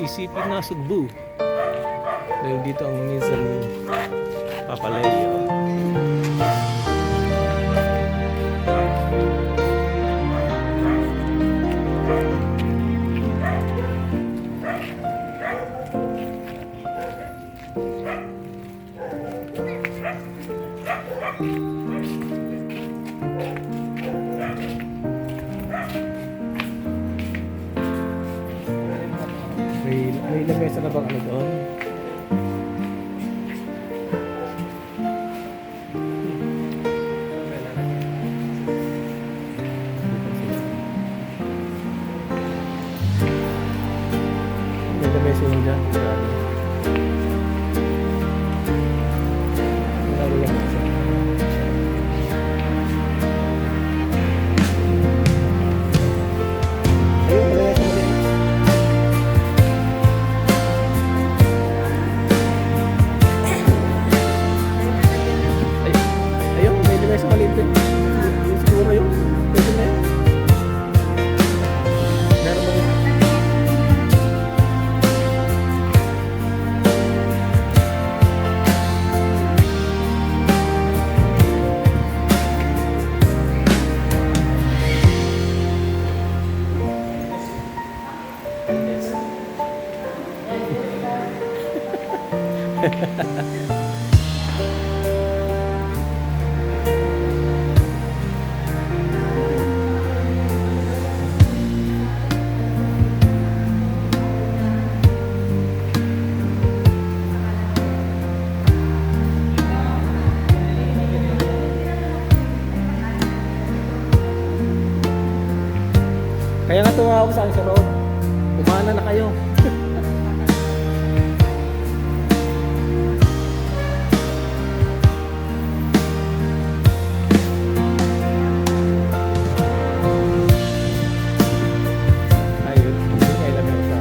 sisipin na Sugbu. Dahil dito ang minsan papalayo. May lamesa na bang ano doon? May lamesa yun dyan. Wala lamesa. Ayun, may lamesa na din. Sa maliit din. Siguro yun. Pwede na yun. Meron ba yun? Kaya nga tumawa ako sa akin sa loob. Umana na kayo. Ayun, hindi kayo lang sa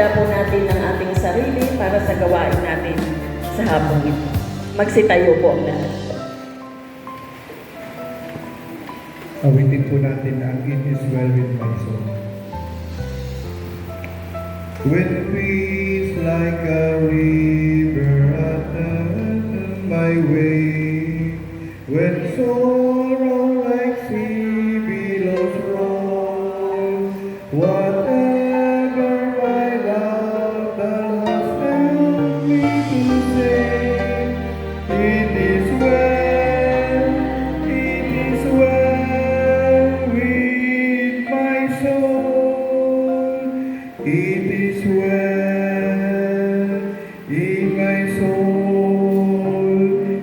ihanda po natin ang ating sarili para sa gawain natin sa hapong ito. Magsitayo po ang lahat. Awitin po natin ang It Is Well With My Soul. When peace like a river attends my way, when sorrow like sea billows roll, whatever my love that has helped me to say, it is well with my soul. It is well in my soul.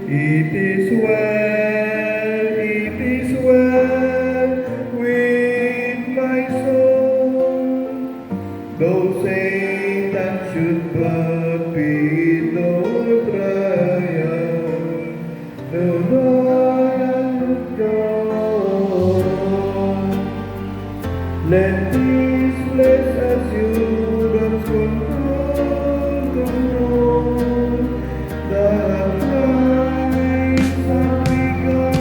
It is well with my soul. Though Satan should but be no trial, the Lord God. Let this blessed assurance control the Christ has begun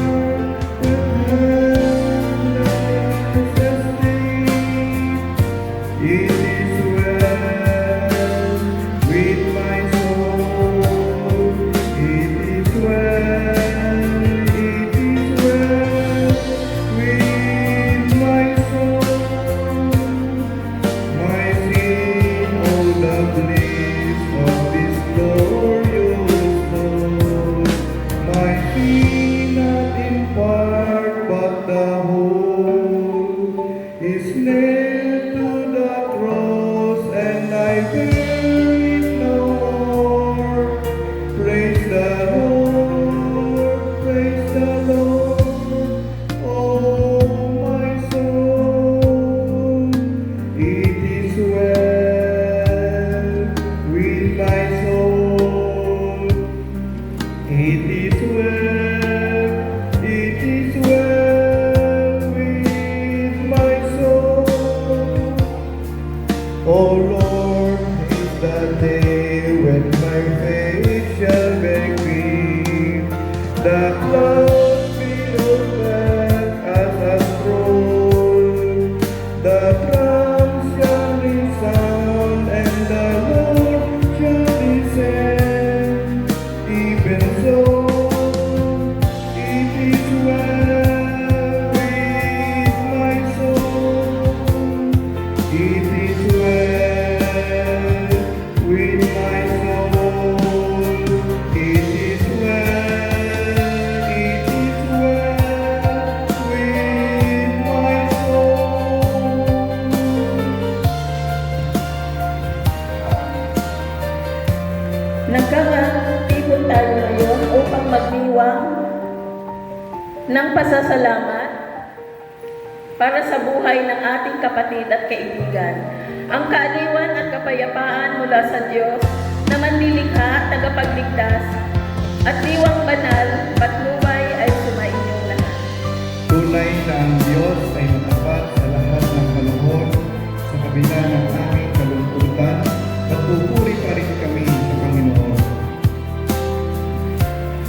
the endless day. It is well with my soul. It is well with my soul. My sin, oh the bliss of this glorious Lord. My sin not in part but the whole is nailed to the cross, and I bear it no more. Praise the Lord, praise the Lord, oh my soul. It is well with my soul. It is well with my soul. Oh Lord, is the day when my faith shall make me the clouds below back as a scroll. The drums shall resound and the Lord shall descend. Even so, it is well with my soul. It is well with my soul. It is well with my soul. Nagkakatipon tayo ngayon upang magdiwang ng pasasalamat para sa buhay ng ating kapatid at kaibigan. Ang kaaliwan at kapayapaan mula sa Diyos na manlilikha at tagapagligtas at diwang banal, patnubay ay sumainyong lahat. Tunay na ang Diyos ay matapat sa lahat ng panahon, sa kabila ng aming kalungkutan, magpupuri pa rin kami sa Panginoon.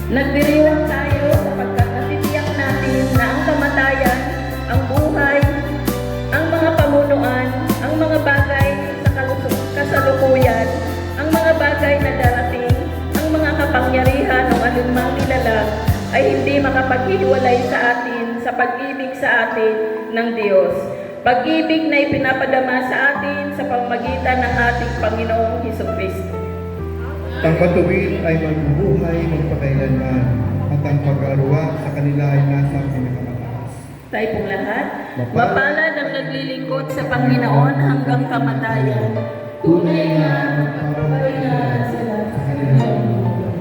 Nagdiriwang tayo sapagkat natitiyak natin na ang kamatayan, ang buhay, ang mga pamunuan, ang mga bagay sa kasalukuyan, ang mga bagay na darating, ang mga kapangyarihan ng anumang nilalang ay hindi makapaghiwalay sa atin sa pag-ibig sa atin ng Diyos. Pag-ibig na ipinapadama sa atin sa pamamagitan ng ating Panginoong Hesukristo. Ang matuwid ay magbubuhay magpakailanman, at ang pag-aaruwa sa kanila ay nasa pinakamataas. Tayo pong lahat, mapalad ang naglilingkod sa Panginoon hanggang kamatayan. Tunay nga, magpapahinga sila sa kanilang mundo.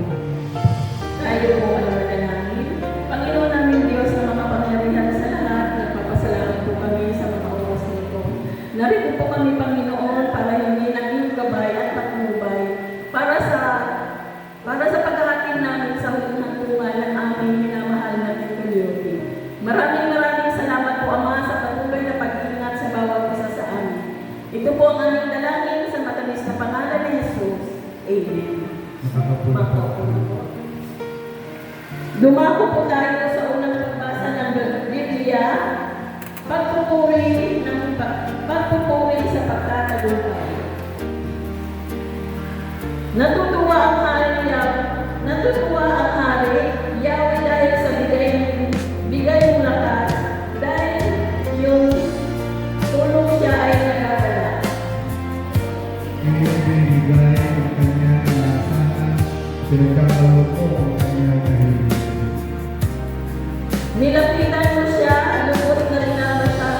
Tayo po ang manalangin. Panginoon namin Diyos na makapangyarihan sa lahat, nagpapasalamat po kami sa mga oras nito. Narito po kami, Panginoon, para hingin ang iyong gabay at patnubay para sa paghahatid namin sa huling hantungan ng aming minamahal na Tito. Maraming salamat po, Ama, sa patuloy na pag-ingat sa bawat isa sa amin. Ito po ang aming dalangin sa matamis Makakapunta po. Dumako po tayo sa unang pagbasa ng Biblia, pagpupuri sa pagtatagumpay. Natutuwa ang hari, Yahweh, dahil sa bigay mong lakas, dahil yung tulong siya ay nagdadala. Iyong binigay ang kanyang inaasahan, pinagkakalot ko ang kanyang kahiligan. Nilapitan mo siya, lubos na rinabasa,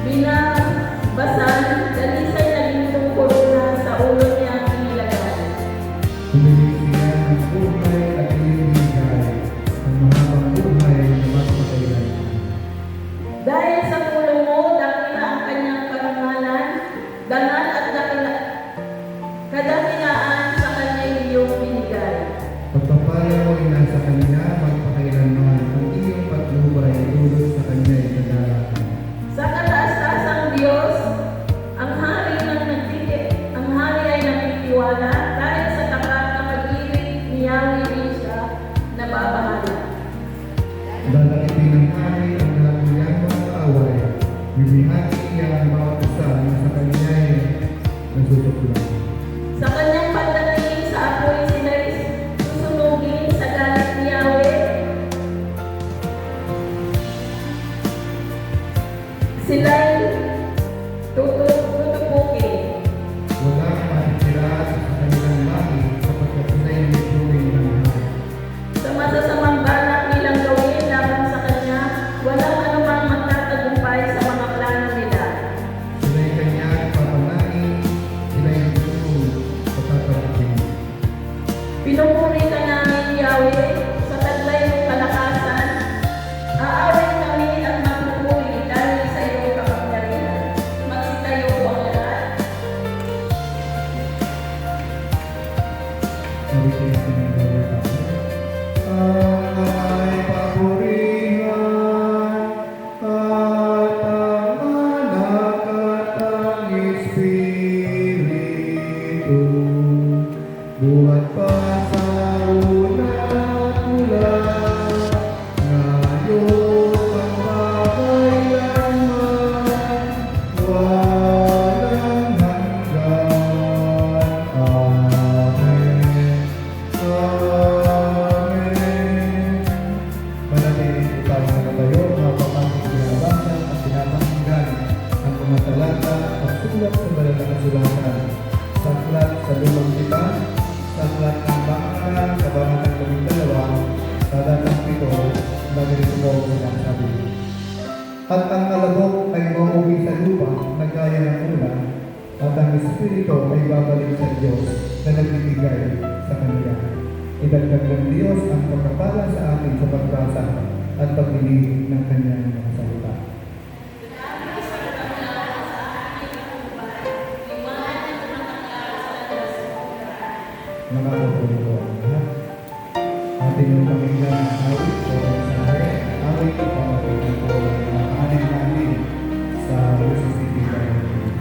binabasan, dalisay naging tungkol na sa ulo niya ang inilagay. Pinigyan ng buhay at iyong binigay ang mahabang buhay na magpakailan. Dahil sa tulong mo, dakila ang kanyang karangalan, dangal at kadakilaan sa kanyang iyong binigay. Pagpapala mo ay nasa kanya magpakailanman, ang iyong patnubay ay dulot sa kanya ay kadalakan. Sa kataas-taasang Diyos, ang hari ay nagtitiwala dahil sa tapat na pag-ibig ni Yahweh din siya nababahala. Dadakitin ng hari ang lahat ng iyang mga kaaway, bibihati niya ang bawat isa na sa kanya ay nasusukulan. Sa kanyang pagdating sa apoy sila'y susunugin sa galit ni Yahweh. Sila'y tutupukin. Walang matitira sa kanilang langit sapagkat sila'y lipunin ng hari. Sa masasamang balak nilang gawin laban sa kanya, walang anumang magtatagumpay sa mga plano nila. Sila'y kanyang papanain, sila'y tutulog sa tatapin. Pinupuri ka namin, Yahweh, sa taglay ng kalakasan. Aawit kami at magpupuri dahil sa iyong kapangyarihan. Magsitayo po ang lahat. Sabi ko yung sinagawa ako. Ay papurihan at ang anak at ang Espiritu. Buhat pa sa unang mula, ngayon magpapailanman, walang hanggan. Amen. Amen. Manatili po tayo nakatayo habang pinabasa at pinapakinggan ang mga talata at sulat sa banal na kasulatan. Sa aklat sa lumang tipan, sa aklat ng Bakaran, kabanatang 12, talatang 7, ganito po ang sinasabi. At ang alabok ay mauwi sa lupa na gaya ng ulan, at ang Espiritu ay babalik sa Diyos na nagbibigay sa kanila. Idagdag ng Diyos ang pagkapala sa atin sa pagbasa at pagdinig ng kanyang mga salita. Mga kapatid ko ang lahat. Ating yung pakinggan ng awit o mensahe, awit o pamatin po ng ating namin sa Lucy City, California.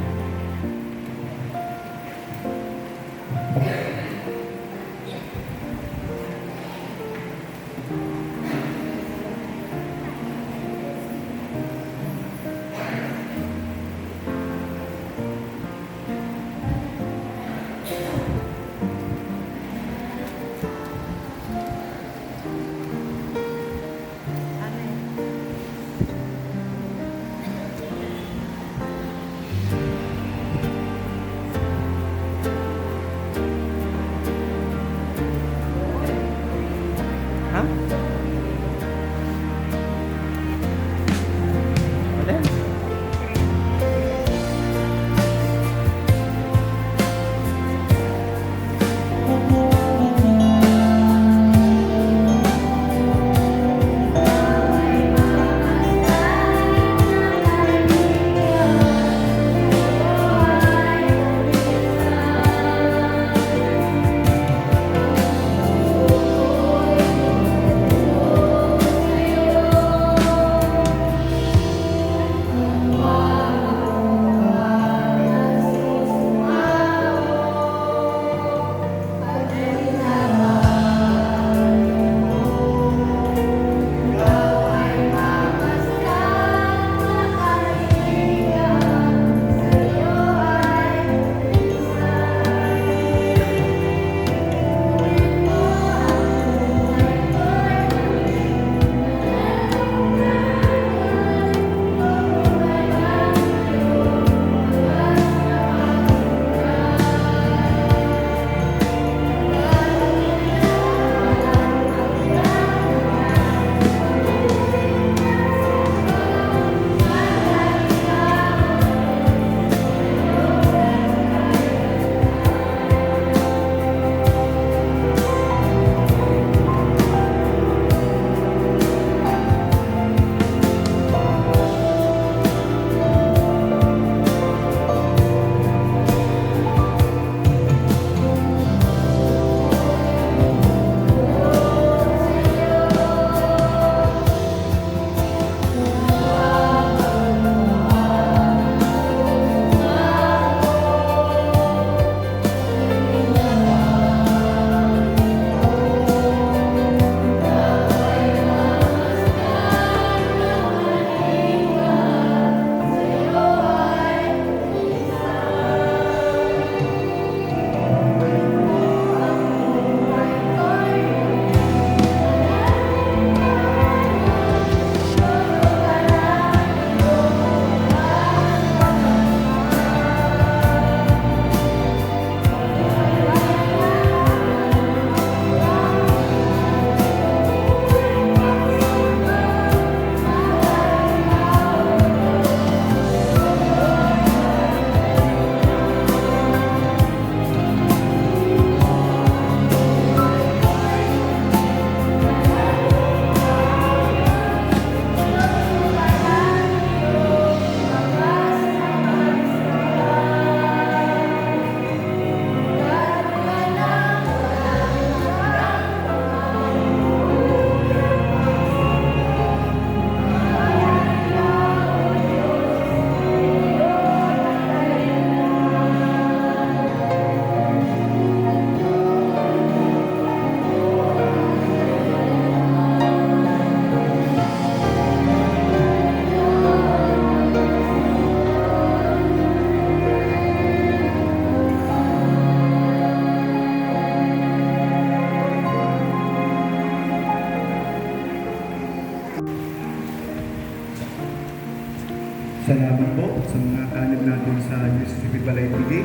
Salamat po sa mga kanib natin sa USTV Balay TV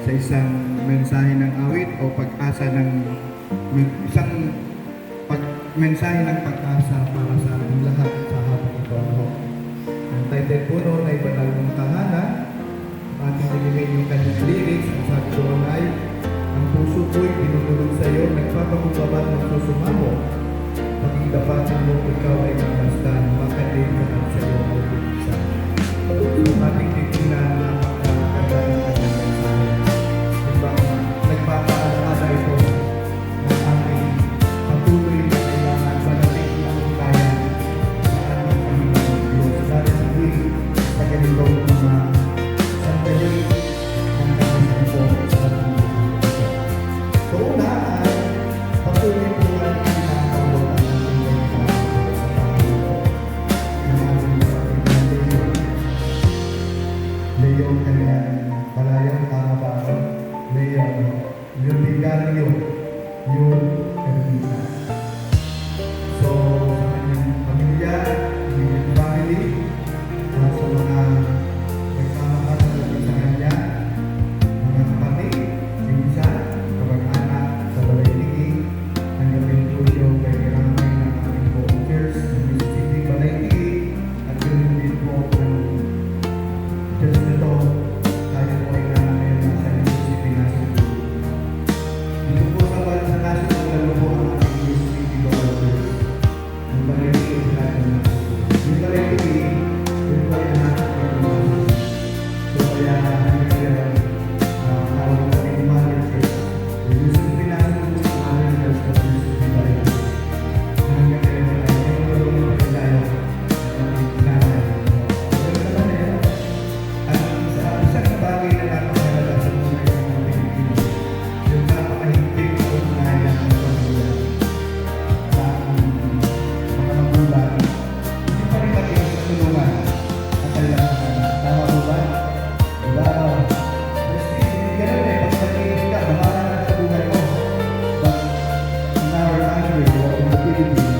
sa isang mensahe ng awit o pag-asa ng mensahe ng pag-asa para sa ating lahat sa hapon ito. Ang title po noon ay Banal ng Tahanan. Ating nilagay yung kanyang lyrics. Ang sabi doon ay, ang puso ko'y pinutulog sa iyo, nagpapakumbaba ng susumamo. Paging dapatin mo, ikaw ay mamastan, makalim ka at sa iyo ay buksan. So, ating titignan na napakaganda ng kanyang mensahe. Diba, nagpapaalala ito ng ating patuloy na kailangan manatili ang bayan ng ating Panginoon Diyos. Dahil sa ganitong mga sandali ng kanyang po sa ating buhay. So, una ay patuloy po ang pinapawag ang ating buhay sa Panginoon. Yung ating Panginoon Leo kanyang balayang araw-araw, Leo, yung ligaryo, yung Ermita. So, sa kanyang pamilya, yung family, sa mga nagkama-kasal sa kanya, mga kapatid, pinsan, kamag-anak, sa Balaytigi, hanggang po yung kay Ramay ng ating volunteers, ng Mississippi Balaytigi, at yun din po ang Diyos nito, tayo po ay nanay na sa Mississippi National. Dito po sa National, lalo po ang ating Mississippi volunteers. Ang Balaytigi ay natin na. Yung Balaytigi, yun po ay anak ng Mississippi. So kaya hanggang ngayon, tawag natin yung Mother Church. Yung Mississippi National po yung Mother Church of Mississippi Balaytigi. Hanggang ngayon ay nagkaroon pa rin tayo ng ating nanay. Ganun naman eh, at sa isang bagay na napakahalaga sa buhay ng mga Pilipino, yung napakahigpit na ugnayan ng pamilya sa mga magulang, hindi pa rin natin sa tulungan at kailangan. Tama mo ba? Diba? Kasi ganun eh, pag nag-iisip ka, bahala na sa buhay mo. But in our country, or in the Philippines,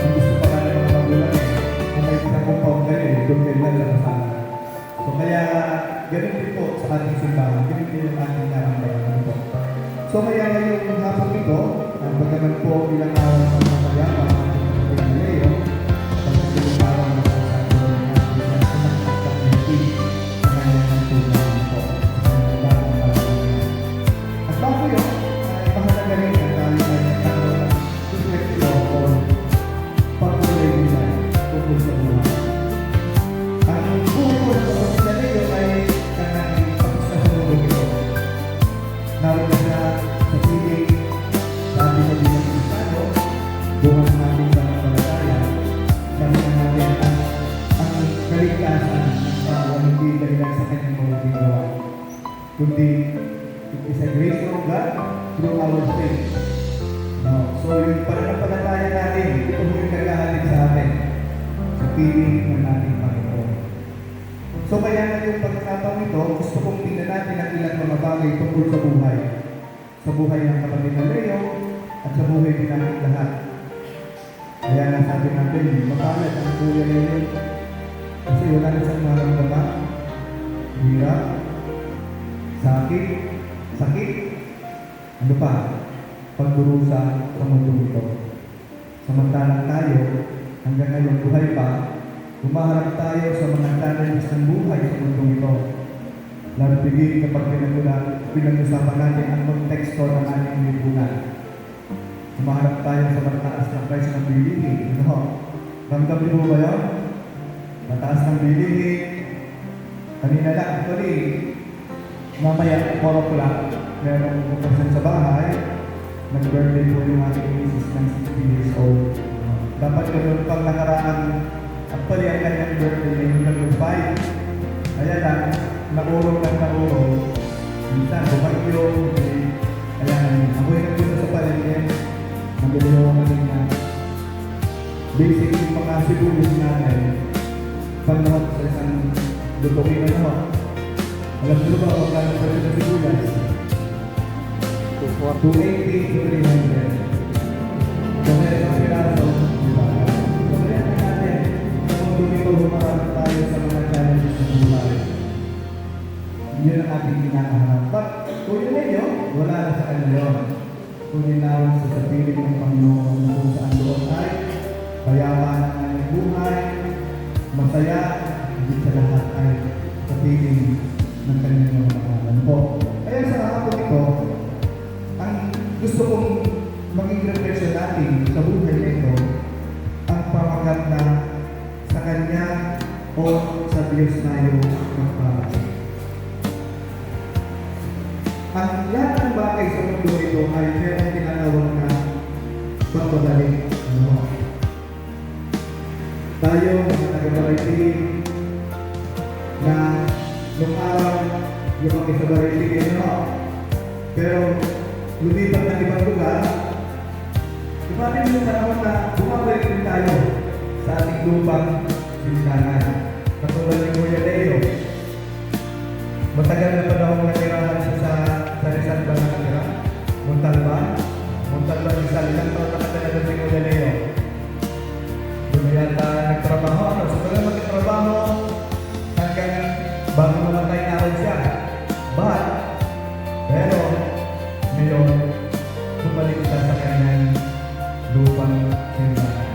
kung gusto pa lang ng mga magulang eh, kung may pinag-compound kayo eh, doon kayo lang sa kasama. So kaya, ganun din po sa ating simbahan, ganun din yung ating naramdaman po. So kaya ngayong hapon ito, ang pagkaman po ilang araw ng mga mayama, ang ating Panginoon, pagkaman araw na po sa ating mga pagkakamiti sa kanyang tulong po, sa kanyang bagong bagong niya. At bago yun, ay mahalaga rin ang tayo ay nagkakaroon ng refleksyon o patuloy nila tungkol sa buhay. Ang buhay ko sa pagkakas nila ay kanyang pagkasasunod ito. Naroon na sa piling, dati sa bilang Kristiyano, buhay natin sa pananampalataya, kami na natin ang kaligtasan para hindi dahil sa kanyang mga ginagawa. Kundi, it is a grace from God through our faith. No. So, yung pananampalataya natin, ito mo yung naghahalin sa atin sa piling ng ating Panginoon. So, kaya na yung pagkakataon ito, gusto kong tingnan natin ang ilang mga bagay tungkol sa buhay. Sa buhay ng kapatid na Leo at sa buhay din natin lahat. Kaya nasabi natin, mapalat ang Kuya Leo kasi wala na siyang maramdaman, hirap, sakit, ano pa, pagdurusa sa mundo ito. Samantalang tayo, hanggang ngayon buhay pa, humaharap tayo sa mga challenges ng buhay sa mundo ito. Lalo tigil kapag pinag-usapan natin ang konteksto ng ating lipunan. Humaharap tayo sa mataas ng price ng bilihin. Ano? Ramdam niyo mo ba yun? Mataas ng bilihin. Kanina lang, actually, mamaya, 4 o'clock, merong pupunsan sa bahay, nag-birthday po yung ating misis ng 60 years old. Dapat ganun pang nakaraan, actually, ang kanyang birthday ay yung 5. Kaya lang, naurong lang naurong. Minsan, bumagyo, kaya ako'y nagpunta sa palengke, nabili ako kanina. Basic yung mga sibuyas natin, panahon sa isang lutukin na naman. Alam nyo ba, magkano pa rin ng sibuyas? 280 to 300. So, kaya sa piraso, diba? So, kaya natin, kung dumi ko ating kinakaharap. But kung yun ninyo, wala na sa kanya yun. Kunin namin sa piling ng Panginoon kung saan doon ay payaman ang kanyang buhay, masaya, hindi sa lahat ay sa piling ng kanyang mga pangalan po. Kaya sa hapon ito, ang gusto kong maging reflection natin sa buhay nito, ang pamagat na sa Kanya o sa Diyos tayo magpapalagay. Ang lahat ng bagay sa mundo ito ay merong tinatawag na pagbabalik. No? Tayo, mga taga-Baraytig, na nung araw, yung mga sa Baraytig, pero lumipat ng ibang lugar, ipatin yung panahon na bumabalik din tayo sa ating lupang simbahan. Katulad ni Kuya Leo, matagal na panahon natirahan siya sa Rizal ba nakatira? Montalban Rizal, ilang taon nakatira doon si Kuya Leo? Doon yata nagtrabaho, sa pagkakas magtrabaho, hanggang bago mamatay na rin siya. Pero, ngayon, bumalik siya sa kanyang lupang simbahan.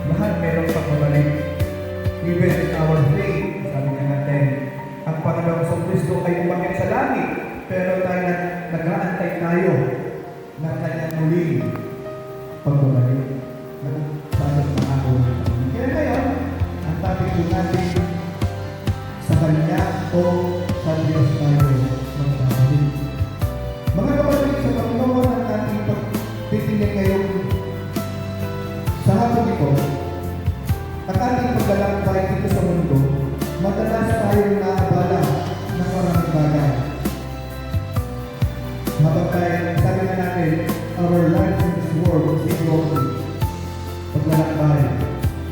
Lahat mayroong pagbabalik. Even in our faith, sabi nga natin, ang Panginoon sa Kristo ay umakyat sa langit, pero tayo nag-aantay tayo ng kanyang muling pagbabalik. Sana pangako ng Panginoon. Kaya ngayon, ang topic po natin sa Kanya o sa Diyos tayo magbabalik. Mga kapatid, sa Panginoon ang ating pagtitingin ngayon sa hapon ito, at ating paglalakbay dito sa mundo, madalas tayong naabala ng maraming bagay. Habang tayo, sabi nga natin, our life in this world is evolving. Paglalakbay,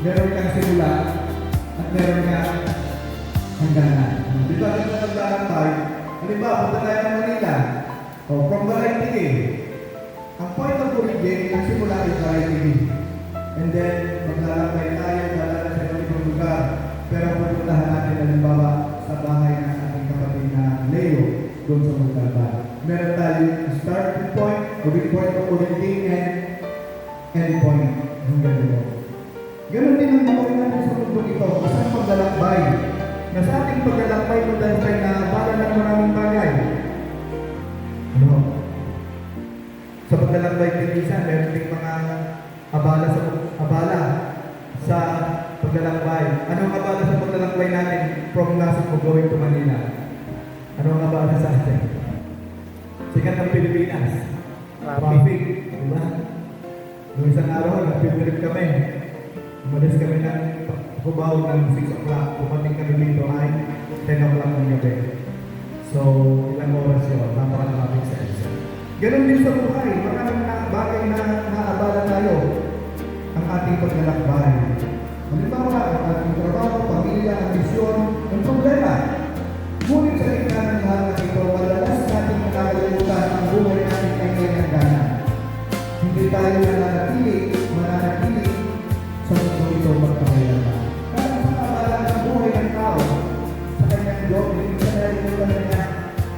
meron kang simula at meron kang hangganan. Di ba ito paglalakbay? Halimbawa, punta tayo ng Manila, from Baraytig. Ang point of origin, ang simula ay Baraytig. And then, maglalakbay tayo, lalala sa ibang lugar. Pero pupuntahan natin, halimbawa, sa bahay ng ating kapatid na Leo, doon sa Montalban. Meron tayo starting point, point of origin, and end point. Hanggang doon. Ganon din ang buhay natin sa mundo ito. Isang paglalakbay. Na sa ating paglalakbay, dahil tayo naabala ng maraming bagay. Ano? Sa paglalakbay din minsan, meron din mga abala sa paglalakbay. Anong abala sa paglalakbay natin from Nasugbu going to Manila? Anong abala sa atin? Sikat ng Pilipinas. Traffic. Diba? Noong isang araw, nag-field trip kami. Umalis kami ng Cubao ng 6 o'clock. Pumating kami dito ay 10 o'clock ng gabi. So, ilang oras yun? Napaka-traffic sa isa. Ganon din sa buhay. Maraming bagay na naabala tayo. Ang ating paglalakbay. Halimbawa, ang ating trabaho, pamilya, ang misyon, ang problema. Ngunit sa gitna ng lahat ng ito, madalas natin nakakalimutan ang buhay natin ay may hangganan. Hindi tayo mananatili sa mundo ito magpakailangan. Kaya sa kabala ng buhay ng tao, sa kanyang Diyos, hindi sa nalimutan na niya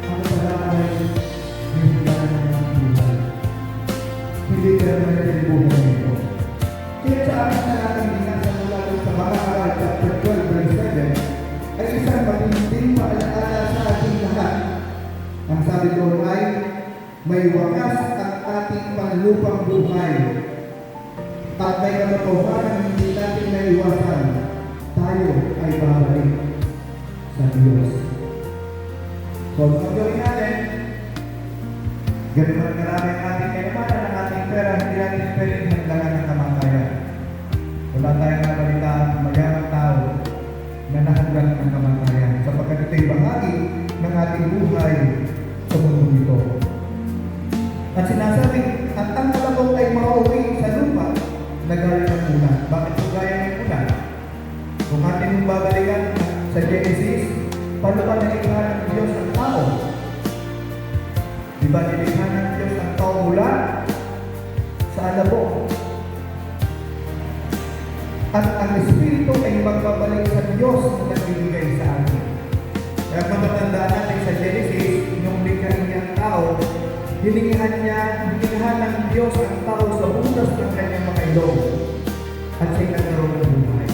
ang paglalakbay ng hangganan ng mga buhay. Hindi tayo mananatili buhay nito. Kaya sa aking nalang binasa mula sa Mga-aral chapter 12 verse 7 ay isang matinding paalaala sa ating lahat. Ang sabi doon ay, may wakas ang ating panlupang buhay. At may katotohanan hindi natin naiwasan, tayo ay babalik sa Diyos. So, ang gawin natin, ganun man karami ang ating kayamanan, ang ating pera, hindi natin pwedeng hanggangan ng kamatayan. Wala tayong nabalitaan ng mayamang tao na nahanggang ng kamatayan sapagkat ito'y bahagi ng ating buhay sa mundo ito. At sinasabing, at ang kalabog ay mauwi sa lupa na gaya ng ulan. Bakit po gaya ng ulan? Kung ating mong babalikan sa Genesis, paano ba nilikha ng Diyos ang tao? Di ba nilikha ng Diyos ang tao mula sa alabok? At ang Espiritu ay magbabalik sa Diyos na nagbibigay sa atin. Kaya matatandaan natin sa Genesis, nung likhain niya ang tao, hiningihan ng Diyos ang tao sa butas ng kanyang mga ilong at siya'y nagkaroon ng buhay.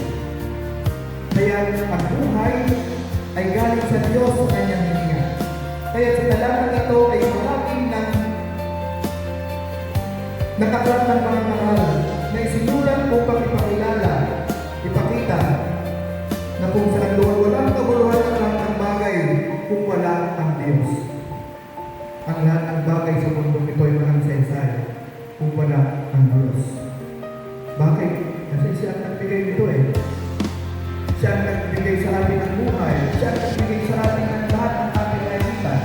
Kaya ang buhay ay galing sa Diyos sa kanyang hininga. Kaya sa talatang ito ay maraming ng nakaklat ng mga mahal na isinulat upang ipakilala, ipakita na kung saan doon walang kabuluhan ang lahat ng bagay kung wala ang Diyos. Ang lahat ng bagay sa mundo ito ay walang saysay kung wala ang Diyos. Bakit? Kasi siya ang nagbigay nito Siya ang nagbigay sa atin ng buhay. Siya ang nagbigay sa atin ng lahat ng ating kaisipan.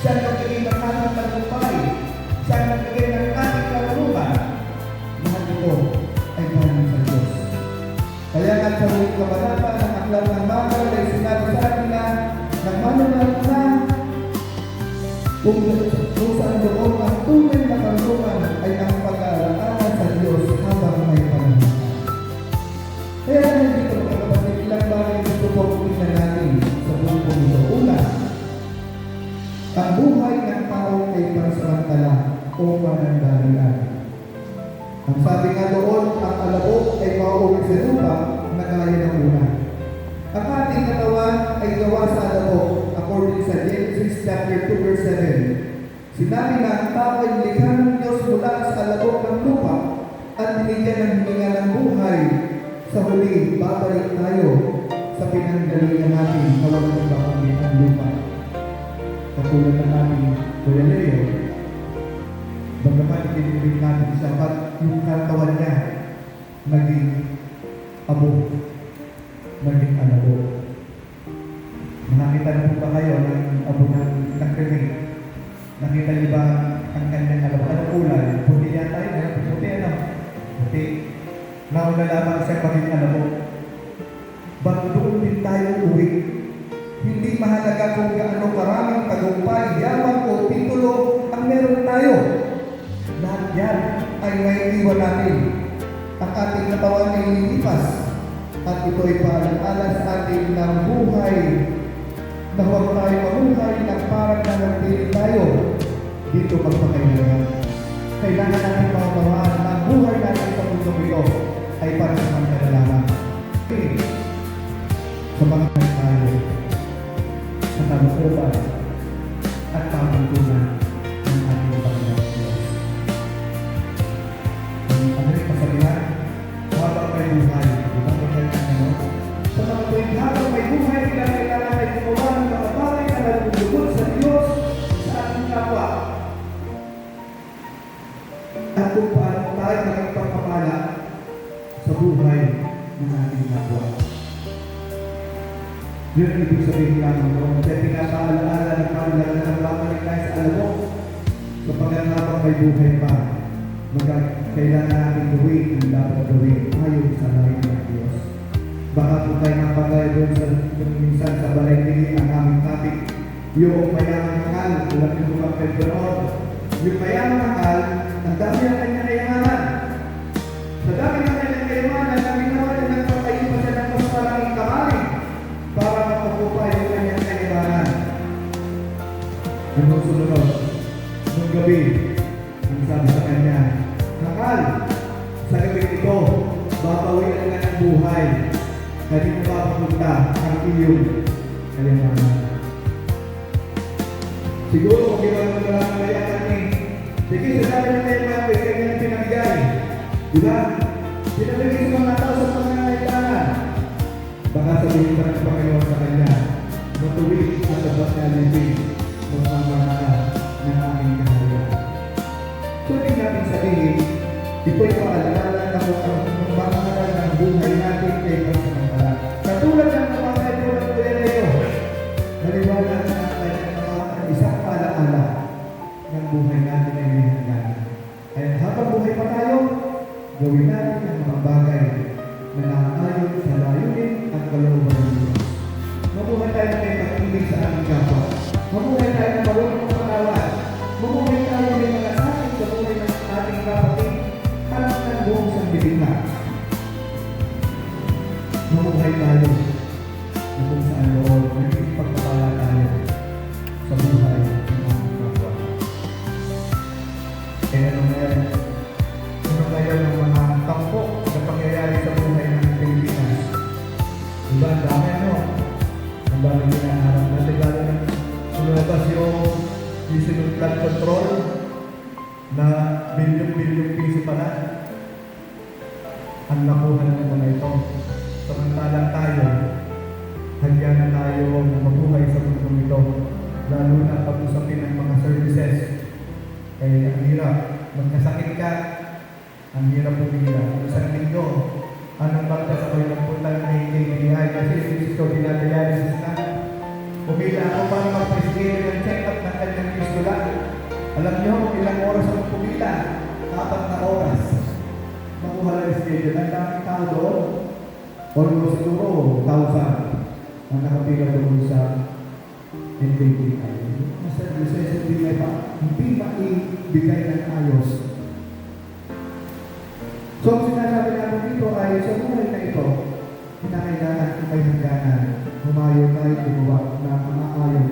Siya ang nagbigay ng ating tagumpay. Siya ang nagbigay ng ating karunungan. Lahat ito ay galing sa Diyos. Kaya nga sa huling kabanata ng aklat ng Bakal ay sinabi sa atin na nagmanunan na kung saan doon ang tunay na karunungan ay ang pag-aalala sa Diyos habang may panahon. Kaya nandito mga kapatid, ilang bagay gusto ko tingnan natin sa grupo nito. Una, ang buhay ng tao ay pansamantala o panandalian. Ang sabi nga doon, ang alabok ay mauuwi sa lupa na gaya ng una. Ang ating katawan ay gawa sa alabok according sa Genesis chapter 2 verse 7. Sinabi na ang tao ay likha ng Diyos mula sa alabok ng lupa at binigyan ng hininga ng buhay. Sa huli, babalik tayo sa pinanggalingan natin na walang nagbakamit ang lupa. Katulad ng aming Kuya Leo, bagaman itinibig natin siya, at yung katawan niya naging abo, naging alabo. Nakita na po ba kayo ng abo ng krinig? Nakita niyo ba ang kanyang alabo? Anong kulay? Puti yata yun, puti ano? Puti. Nauna lamang siya maging alabo. Bago doon din tayo uwi. Hindi mahalaga kung gaano karaming tagumpay, yaman o titulo ang meron tayo. Lahat yan ay may iwan natin. Ang ating katawan ay lilipas at ito ay paalala sa atin ng buhay na huwag tayo mabuhay ng parang nanatili tayo dito magpakailangan. Kailangan natin maunawahan na ang buhay natin sa mundo ito ay para sa mga kalalaman. Sa mga tayo sa talukuban at pamumutunan ng ating Panginoon Diyos. Ang kasabihan, habang may buhay, ibang kailangan sa mga tuwing habang may buhay, kailangan ay kumuha ng mga bagay na nagulugod sa Diyos sa ating kapwa. At kung paano tayo maging pagpapala sa buhay ng ating kapwa. Yun ang ibig sabihin lamang noon. Kaya pinapaalaala ng kanilang na babalik tayo sa alabok. Sapagkat habang may buhay pa, kailangan natin gawin ang dapat gawin ayon sa lain ng Diyos. Baka po tayo mapagay doon sa minsan sa balay tingin ang aming topic. Yung mayamang akal, ulat yung mga Pedroon. Yung mayamang akal, ang dami ang kanyang kayamanan. Sa dami ng kanyang kayamanan, ang ginawa niya nagpapayupa siya ng mas maraming kamay para mapagupay yung kanyang kayamanan. Anong sunod? Nung gabi, ang sabi sa kanya, Nakal, sa gabi ito, babawian ka ng buhay. Kasi mo papapunta ang iyong kayamanan. Siguro kung iba naman na lang kayaman sige, sa dami ng kayamanan, may kanyang pinagay. Diba? Pinabigay sa mga tao sa pangangailangan. Baka sabihin pa ng Panginoon sa kanya, matuwid at dapat na living magmamahal ng aming kaharian. So, hindi natin sabihin, ito'y paalala na kung ang magmamahal ng buhay natin ay magmamahal. Katulad ng mga kaibigan ng Kuya Leo, naliwala na ang isang paalaala ng buhay natin ay may hanggan. Kaya habang buhay pa tayo, gawin natin ang mga bagay na nakaayon sa layunin at kalooban ng Diyos. Mabuhay tayo na may pag-ibig sa ating kapwa. Mabuhay tayo na marunong pagkawan. Mabuhay tayo na may malasakit sa buhay ng ating kapatid at ng buong sandiligna. Mabuhay tayo na kung saan loob naging pagpapalala Kaya ano ngayon ang mga tampok na pangyayari sa buhay ng Pilipinas. Diba, ang dami ano? Ang dami hinaharap natin. Lalo na lumabas yung National Flood Control na bilyon-bilyon piso pala. Ang nakuha ng mga ito. Samantalang tayo, hanggang na tayo mabuhay sa mundong ito. Lalo na pag-usapin ng mga services. Kaya ang hirap. Magkasakit ka, ang hirap pumila. Isang linggo, anong bagtas ako yung nagpunta ng KBI kasi ito dinadialysis na. Pumila ako para mag-presigate ng check-up ng kanyang fistula. Alam niyo, ilang oras ako pumila? 4 na oras. Makuha lang yung schedule. Ang daming tao doon. Almost siguro, 1,000 ang nakapila doon sa NKBI. Mas hindi maibigay ng ayos. So, ang sinasabi natin dito ay sa buhay na ito, kinakailangan kung may hangganan, humayo tayo gumawa na maayon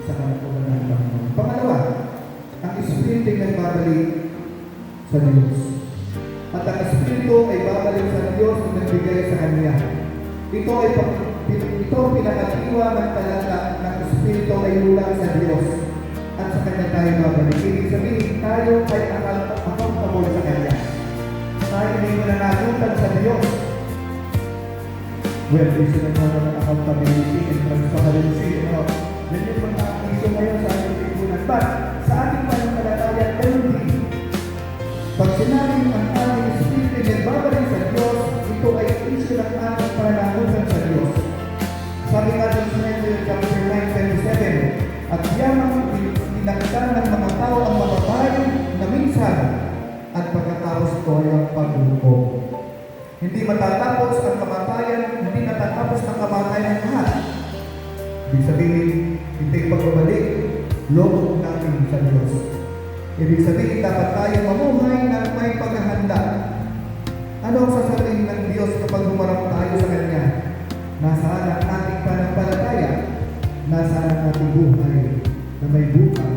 sa kalatulan ng Panginoon. Pangalawa, ang Espiritu ay babalik sa Diyos. At ang Espiritu ay babalik sa Diyos na nagbigay sa Kanya. Ito pinakatiwa ng talata ng Espiritu ay ulang sa Diyos. At sa Kanya tayo babalik. Ibig sabihin, tayo ay accountable sa Kanya. Tayo ay mananagutan sa Diyos. Well, isa na naman ang accountability and transparency. Yan yung mga iso ngayon sa ating lipunan. But, sa ating pananampalataya, ganun din. Pag sinabing ang ating Espiritu ay nagbabalik sa Diyos, ito ay iso ng ating pananagutan sa Diyos. Sabi nga din sa Matthew chapter 9:27, at yamang tinakda ng mga tao ang mababay na minsan at pagkatapos ito ay ang paghukom. Hindi matatapos ang kamatayan, hindi natatapos ang kamatayan ng lahat. Ibig sabihin, ito'y pagbabalik, loob natin sa Diyos. Ibig sabihin, dapat tayo mamuhay na may paghahanda. Ano ang sasabihin ng Diyos kapag humarap tayo sa Kanya? Nasaan ang ating pananampalataya? Nasaan ang ating buhay na may buhay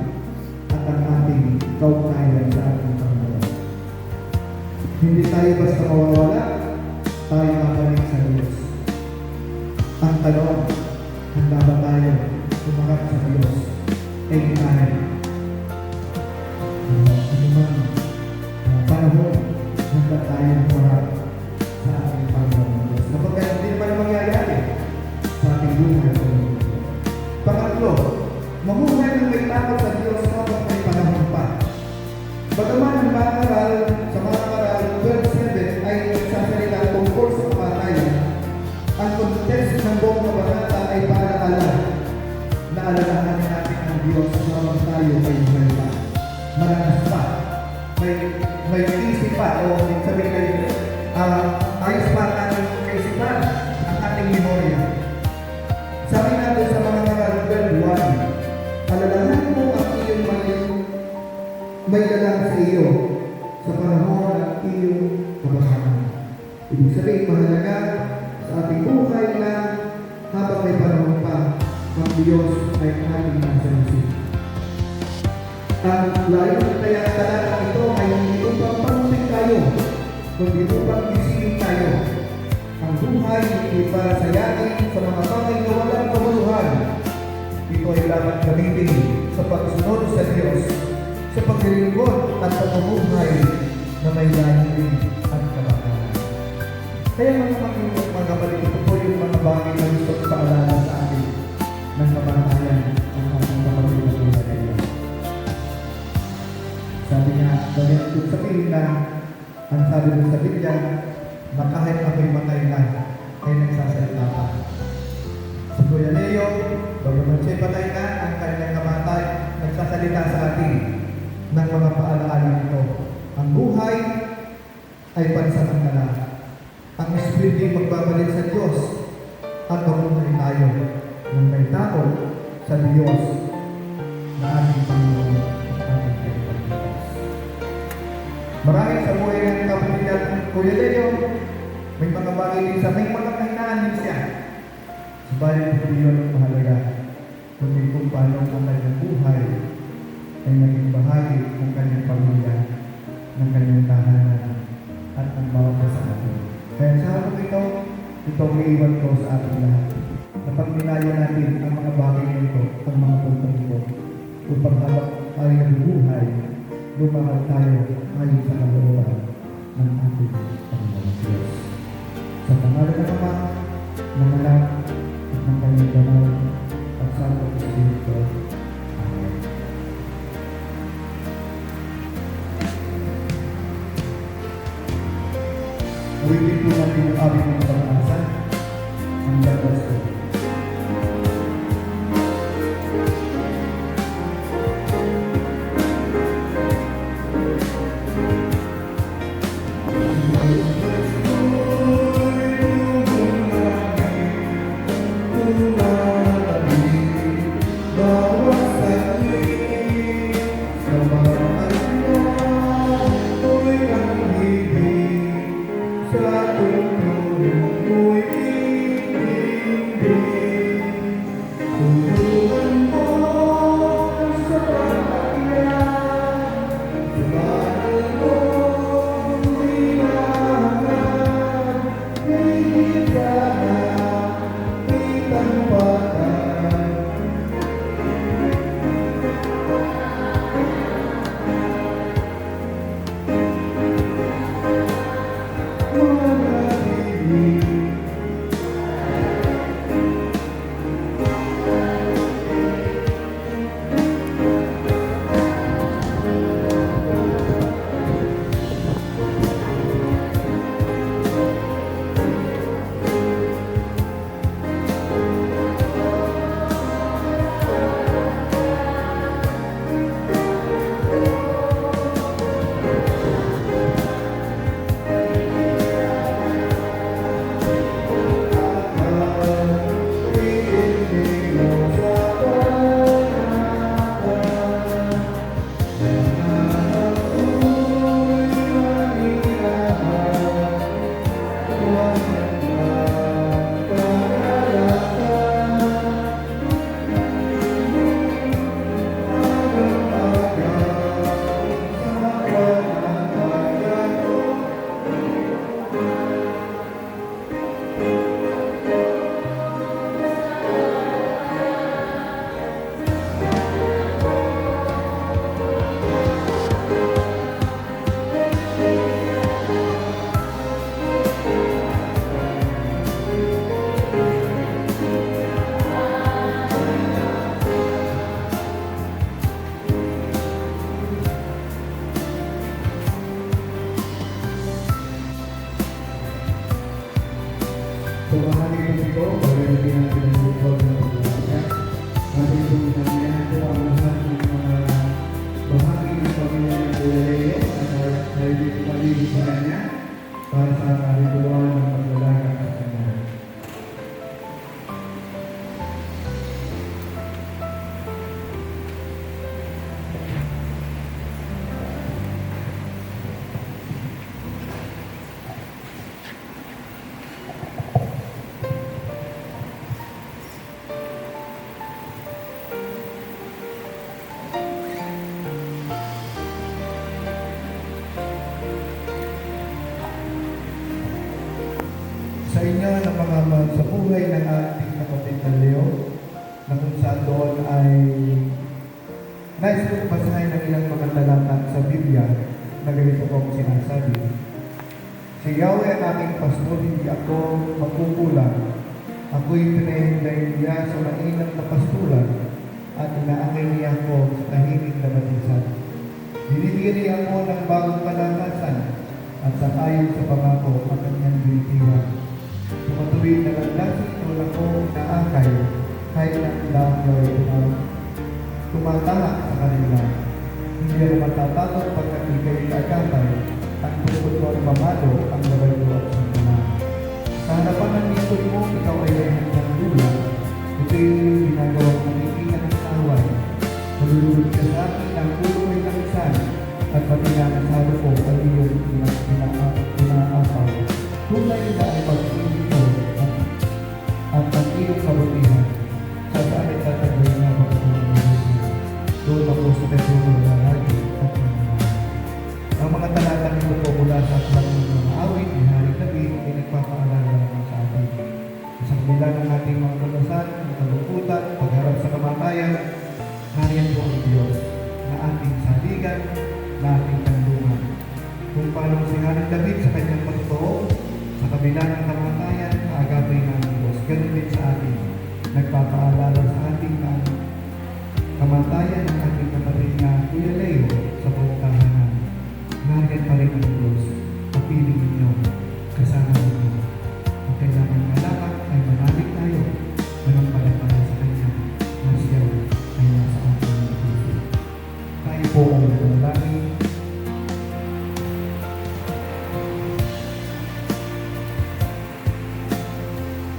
at ang ating kaugnayan sa ating Panginoon? Hindi tayo basta mawawala, tayo mabalik sa Diyos. Ang tanong, handa ba tayo humarap sa Diyos? Anytime. Panahon, handa tayo humarap sa ating Panginoon Diyos. Kapag hindi naman mangyayari sa ating buhay sa Diyos. Pangatlo, mamuhay ng may takot sa Diyos kapag may panahon pa. Bagaman ang mga aral sa mga aral 12:7 ay nagsasalita tungkol sa kamatayan, ang kontekst ng buong kabanata ay paalaala na alalahanin natin ang Diyos habang tayo ay buhay pa. Maranas pa. May isip pa o sabi kayo, ayos pa ang ating kaisipan, ang ating memorya. Sabi natin sa mga aral 12:1, alalahanin mo ang iyong may dalang sa iyo sa panahon ng iyong kabahanan. Ibig sabihin, mahalaga sa ating buhay na habang may panahon pa, ang Diyos ay ating nasa isip. Ang layo ng kaya talagang ito ay hindi upang panutin tayo, kundi upang isipin tayo. Ang buhay ay para sayakin sa mga bagay na walang kamuluhan. Ito ay dapat gamitin sa pagsunod sa Diyos, sa paglilingkod at pagbubuhay na may layunin at kabanalan. Kaya mga kapatid, ito po yung mga bagay na gusto ko paalala sa atin ng kamatayan ng ating kapatid na buhay. Sabi niya, balik kung sabihin na, ang sabi mo sa Biblia, na kahit ako'y matay na, ay nagsasalita pa. Si Kuya Leo, bagaman siya'y patay na, ang kanyang kamatay, nagsasalita sa atin ng mga paalaala nito. Ang buhay ay pansamantala. Ang Espiritu magbabalik sa Diyos at mamuhay tayo ng may takot sa Diyos na ating Panginoon at ating Panginoon. Maraming sa buhay ng kapatid at Kuya Leo, may mga bagay din sa may mga kahinaan din siya. Subalit hindi yun ang mahalaga, kundi kung paano ang kanyang buhay ay naging bahagi ng kanyang pamilya ng kanyang tahanan at ng bawat isa sa atin. Kaya sa hapon ito ang iiwan ko sa ating lahat. Napagnilayan natin ang mga bagay na ito, ang mga puntong ito, upang habang tayo nabubuhay, lumahal tayo ayon sa kalooban ng ating Panginoon Diyos. Sa pangalan ng Ama, ng Anak, at ng kanyang banal at Santong Espiritu. Amen. Uwitin po natin ang aming mga pag-asa, ang dapat ko. So, mahali po ito, paglalagyan natin ang lupag ng pag-alaga. Natin po namin po ang lahat ng mga bahagi ng pamilya ng Kuya Leo at paligid sa kanya para sa karitual ng pag-alaga sa kanya. Sa inyo na mga sa buhay ng ating kapatid na Leo, na kung saan doon ay nais kong basahin ng ilang mga talata sa Biblia na ganito po ang sinasabi. Si Yahweh ang aking pastor, hindi ako magkukulang. Ako'y pinahinday niya sa maingat na pastulan at inaakay niya ako sa tahimik na batisan. Binibigyan niya ako ng bagong kalakasan at sa ayon sa pangako ang kanyang binitiwan. Tumatuwid na landasin ito na ko naakay kahit na ang daw ay tumatahak sa kanila. Hindi ako matatakot pagkat ikay kaagapay at tungkol ko ang pamalo ang gabay ko at sangkala. Sa harapan ng nito'y mo, ikaw ay lahat ng lula. Ito yung ginagawang nakikinan ng away. Malulunod ka sa akin ang ulo ay langsan at pati na ang salo ko ay iyong pinaapaw. Tunay na ay pag-ibig ko at ang iyong kabutihan. Sa saan ay tatagay na pagkakulong doon ako sa tesoro na lagi at ang mga talata na ating kanlungan. Kung paano si Haring David sa kanyang pagtoo, sa kabila ng kamatayan, kaagapay ng Diyos. Ganun din sa atin. Nagpapaalala sa atin na kamatayan ng ating kapatid na Kuya Leo sa buong tahanan. Nariyan pa rin ang Diyos. Kapiling ninyo, kasama ninyo. Ang kailangan nga lamang ay manalig tayo, manampalataya sa Kanya, na siya ay nasa ating puso. Tayo po ay manalangin.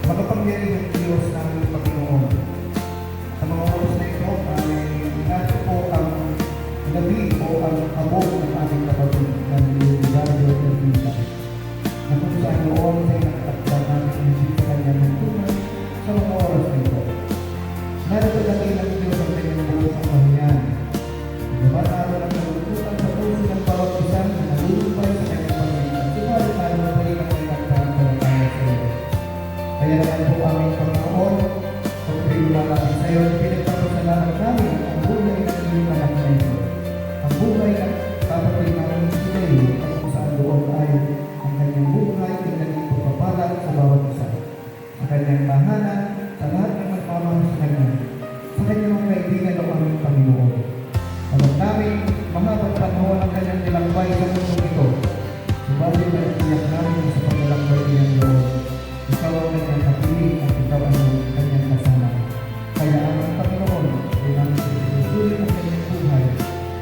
Makapangyarihan ng Diyos na aming Panginoon. Sa mga oras na ito ay natin po ang gabi o ang abog ng aming kapatid na Leonardo Ermita. Na kung saan noon ay nakatakda namin hindi sa kanya ng tunay sa mga oras na ito. Narapalagay ng Diyos ang kanyang buong kapahiyan. Gabat araw ng kalungkutan sa puso ng bawat isa na nalulumpay sa kanyang Panginoon. Subalit tayo na rin ang kanyang pananampalataya sa iyo. Kaya naman po aming Panginoon, kung pinulalamin sa iyo, pinagpapasalamat namin ang buhay ng iyong anak na ito. Ang buhay ng kapatid namin Leo at kung saan doon ay ang kanyang buhay ay naging pagpapalag sa bawat isa. Sa kanyang tahanan, sa lahat ng magmamahal sa kanya, sa kanyang mga kaibigan ng aming Panginoon. Alam namin, mahabang panahon ang kanyang nilakbay sa mundo ito. Subalit na iyak namin sa paglalakbay niyang loob. Ikaw ang kanyang kapiling at ikaw ang kanyang kasama. Kaya ang Panginoon ay namin sinusulit ang kanyang buhay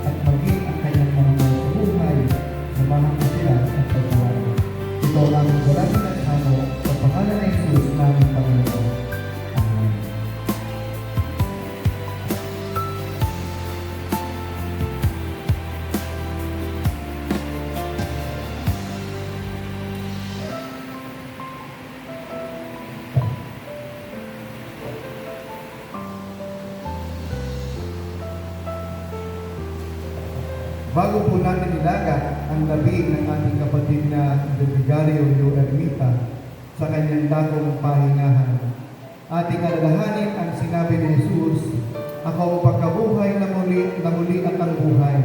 at maging ang kanyang mga buhay sa mga sila at pagkawalan. Ito ang aming maraming nagsamo sa pangalan ng Jesus namin Panginoon. Amen. Bago po natin ilaga ang gabi ng ating kapatid na Leonardo Ermita sa kanyang dagong pahingahan, ating alalahanin ang sinabi ni Jesus, "Ako ang pagkabuhay na muli at ang buhay.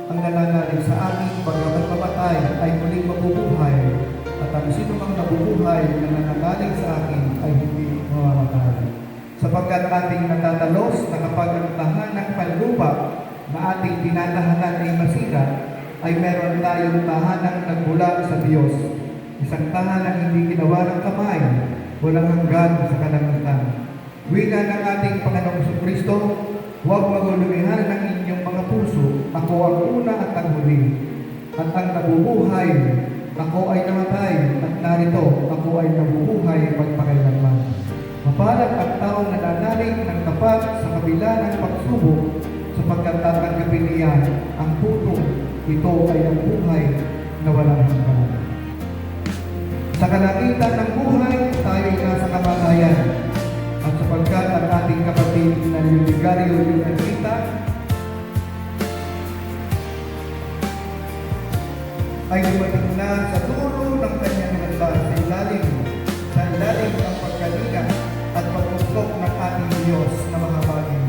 Ang nananalig sa akin bagamat mamatay ay muling mabubuhay, at ang sino mang nabubuhay na nananalig sa akin ay hindi mamamatay. Sapagkat ating natatalos na kapag ang tahanang panlupa na ating tinatahanan ay masira, ay meron tayong tahanang nagmula sa Diyos. Isang tahanang hindi ginawa ng kamay, walang hanggan sa kalangitan. Wika ng ating Panginoong Kristo, huwag magulumihan ng inyong mga puso, ako ang una at ang huli. At ang nabubuhay, ako ay namatay, at narito, ako ay nabubuhay magpakailanman. Mapalad ang taong nananalig ng tapat sa kabila ng pagsubok, sapagkat tatanggapin niya ang putong ito ay ang buhay na walang hanggan. Sa kalangitan ng buhay, tayo ay nasa kamatayan. At sapagkat ang ating kapatid na Leonardo Ermita ay dumating na sa dulo ng kanyang handa sa ilalim ng pagkalinga at pagpusok ng ating Diyos na mahabagin.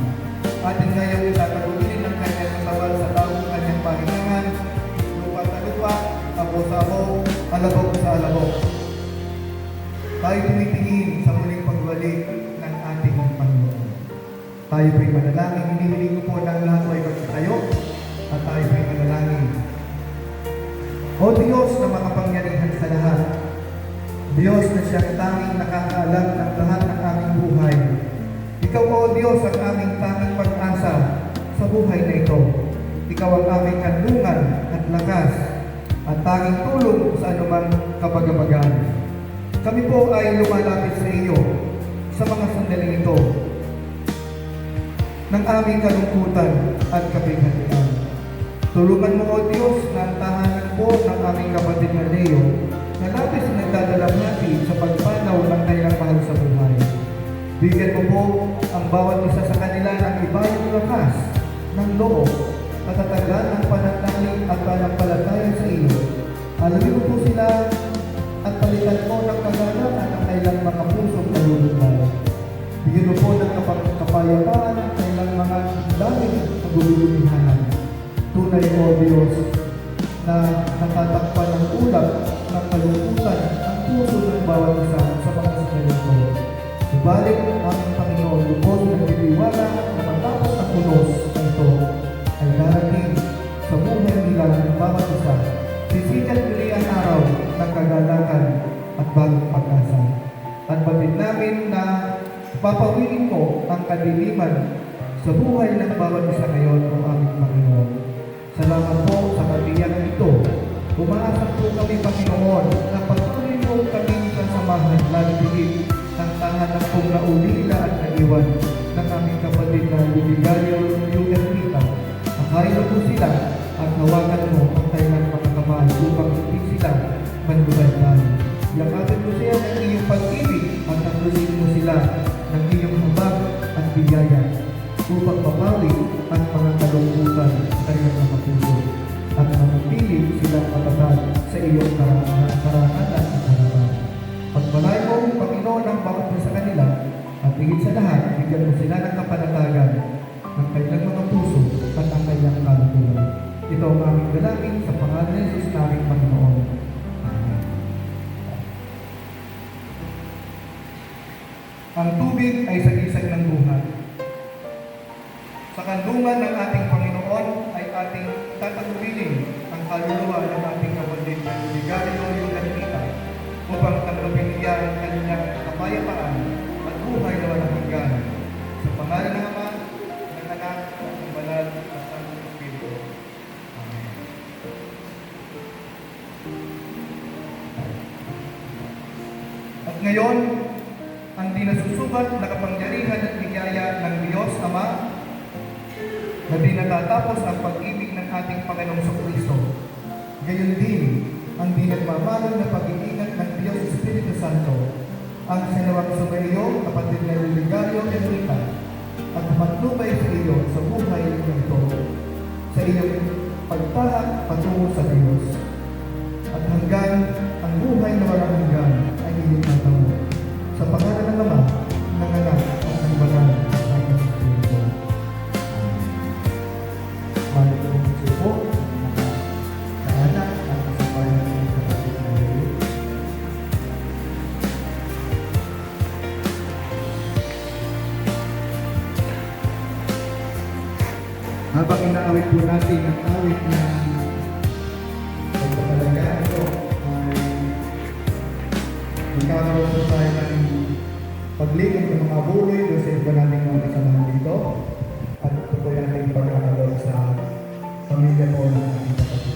Atin ngayon itatagulin ng kanyang katawan sa taong kanyang pahingahan, lupa sa lupa, abo sa abo, alabog sa alabog. Tayo tumitingin sa muling pagbalik ng ating Panginoon. Tayo po'y manalangin, hinihiling ko po ng lahat ay magkatayo, at tayo po'y manalangin. O Diyos na makapangyarihan sa lahat, Diyos na siyang tanging nakakaalam ng lahat ng aming buhay, Ikaw, O Diyos, ang aming tanging pag-asa sa buhay na ito. Ikaw ang aming kanlungan at lakas at tanging tulong sa anumang kabagabagan. Kami po ay lumalapit sa iyo sa mga sandaling ito ng aming kalungkutan at kapighatian. Tulungan mo, O Diyos, na ang tahanan po ng aming kapatid na Leo na labis na nagdadalamhati sa pagpanaw ng kanilang mahal sa buhay. Bigyan mo po ang bawat isa sa kanila ng ibayang lakas ng loob, katatagan ng pananalig at panampalataya sa iyo. Alamin mo po sila at palitan mo ng kagalakan ang kailang mga pusong nalulunday. Bigyan mo po ng kapayapaan ang kailang mga daming nagululumihanan. tunay o Diyos na natatakpan ng ulap ng kalungkutan ang puso ng bawat isa sa mga sakalito. Subalit aming Panginoon, lubos ng titiwala na matapos ang unos na ito ay darating sa buhay nila ng bawat isa. Sisikat nili ang araw ng kagalakan at bagong pag-asa. At batid namin na papawinin mo ang kadiliman sa buhay ng bawat isa ngayon, o aming Panginoon. Salamat po sa katiyak ito. Umaasa po kami, Panginoon, na patuloy mo kaming kasamahan, lalo higit ng tahanan pong naulila at naiwan ng aming kapatid na Luligario Yudelita. Makailo po sila at hawakan mo ang kailang mga kamay upang hindi sila manlubayban. Yakapin mo siya ng iyong pag-ibig at tapusin mo sila ng iyong habag at biyaya upang mapawi ang mga kalungkutan sa kanyang mga puso at manatili silang matatag sa iyong karangalan at harapan. Pagbalay mo, Panginoon, ang bawat isa sa kanila at higit sa lahat, bigyan mo sila ng kapanatagan ng kanilang mga puso at ang kanyang kaluluwa. Ito ang aming dalangin sa pangalan ni Jesus naming Panginoon. Amen. Ang tubig ay sagisag ng buhay. Sa kanlungan ng ating Panginoon ay ating tatagbilin ang kaluluwa ng ating kapatid na Luligario Yudelita upang tanggapin niya ang kanyang kapayapaan at buhay na walang hanggan. Sa pangalan ng Ama, ng Anak, ng Banal at Santong Espiritu. Amen. At ngayon, ang di nasusukat na kapangyarihan at biyaya ng Diyos Ama na di natatapos ang pag-ibig ng ating Panginoong Kristo. Gayon din, ang di nagmamalong na pag-iingat ng Diyos Espiritu Santo, ang sinawang sumayo, kapatid na Luligario Enrita, at matnubay sa iyo sa buhay ng ito, sa iyong pagtahak patungo sa Diyos. At hanggang ang buhay na walang hanggan ay iyong natamo. Sa pangalan ng Ama, ng Anak, at ng Banal at Santong Espiritu. Balik ko po sa anak at sa bayan ng kapatid na Lili. Habang inaawit po natin ang awit na pagpapalaga ito ay magkakaroon po tayo ng paglingin ng mga buloy doon sa iba natin mga kasamahan dito. At ito po yung ating pagkakalog sa pamilya po ng ating kapatid.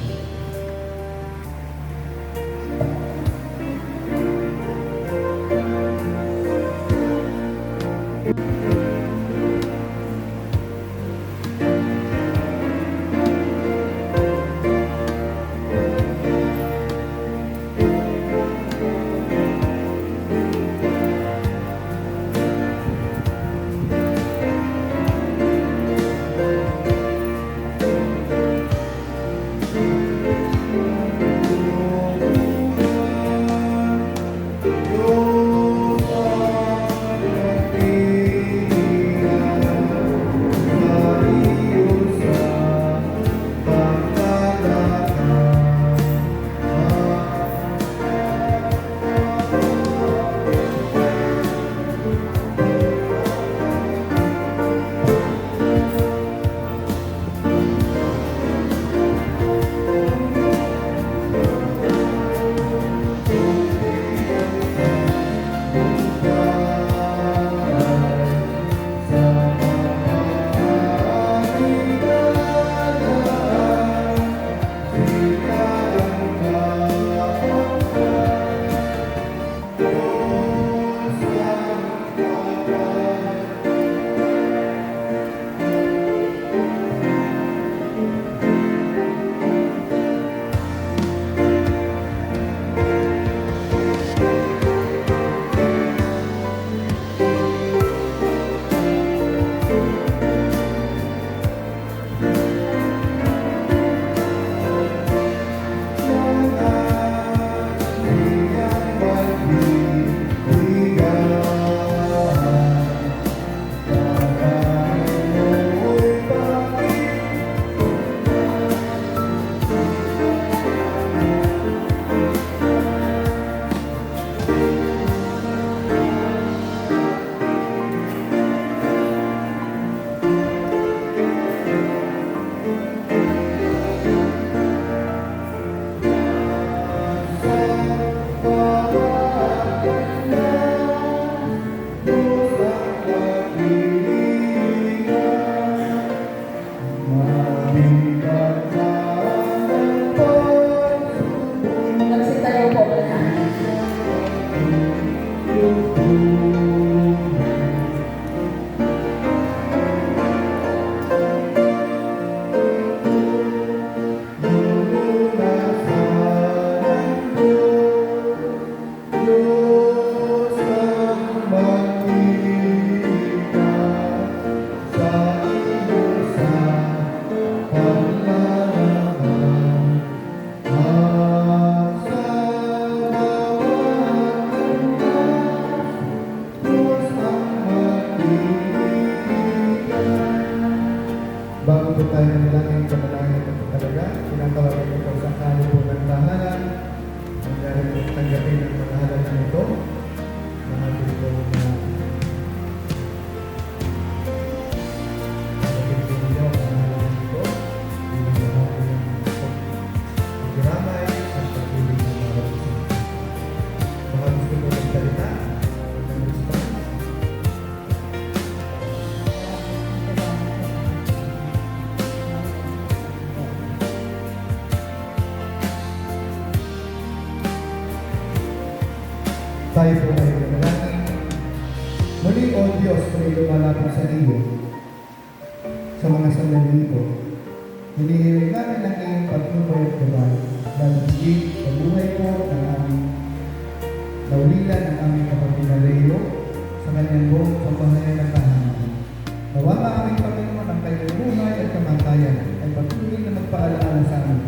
pagsakali po ng tahanan, nangyari po tanggapin ang mga halaga nito, na ating po na tanggapin po ninyo ang mga halaga nito, bilang bahagi ng pagkiramay at pag-ibig ng mga kapatid. Baka gusto po magsalita, ang response. Tayo po ay manalangin. Muli, O Diyos, may lumalapit sa iyo sa mga sandali ito. Hinihiling namin ang iyong pagtubay at gabay, lalo higit sa buhay ko ng aming naulilan ang aming kapatid na Leo sa kanyang buong pamamahay ng tahanan. Nawa ang aming Panginoon ang kanyang buhay at kamatayan ay patuloy na magpaalaala sa amin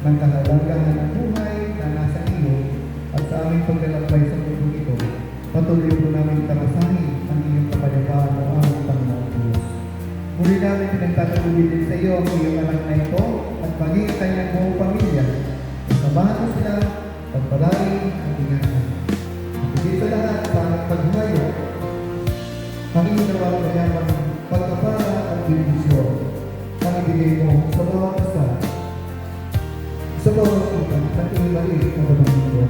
ng kahalagahan ng buhay na nasa iyo at sa aming paglalakbay sa mundo ito. Patuloy po namin tamasahin ang iyong kapayapaan o aming Panginoon Diyos. Muli namin pinagtatagulit din sa iyo ang iyong anak na ito at maging ang kanyang buong pamilya. Sabahan mo sila, pagpalain at ingatan. At higit sa lahat sa aming paghumayo, Panginoon nawa ang mayamang pagkapara at bendisyon ang ibigay mo sa bawat isa, sa bawat utang at iyong maliit na pamilya.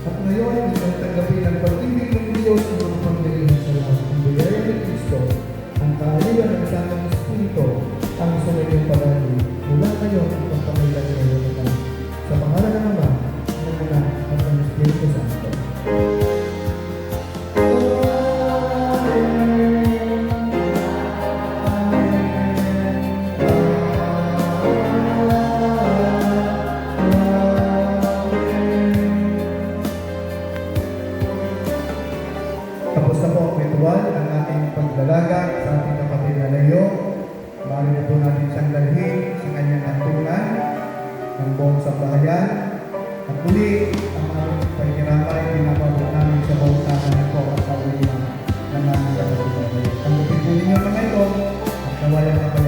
At ngayon, isang tanggapin ang pag-ibig ng Diyos ng mga pangyarihan sa lahat ng biyaya ng Kristo, ang kaaliwan ng samang Espiritu, ang sumayon palagi, mula ngayon at pagpamailan ngayon na sa pangalan ng Ama, ng Anak, at ng Espiritu Santo. Tapos na po ang ritual ang ating pagdalaga sa ating kapatid na Leo. Maaari na po natin siyang dalhin sa kanyang hantungan ng buong sambahayan. At muli, ang aming pagkiramay, pinapabot namin sa buong tahanan po at sa ulilang ng aming kapatid na Leo. Tanggapin po ninyo mga ito at nawala na kayo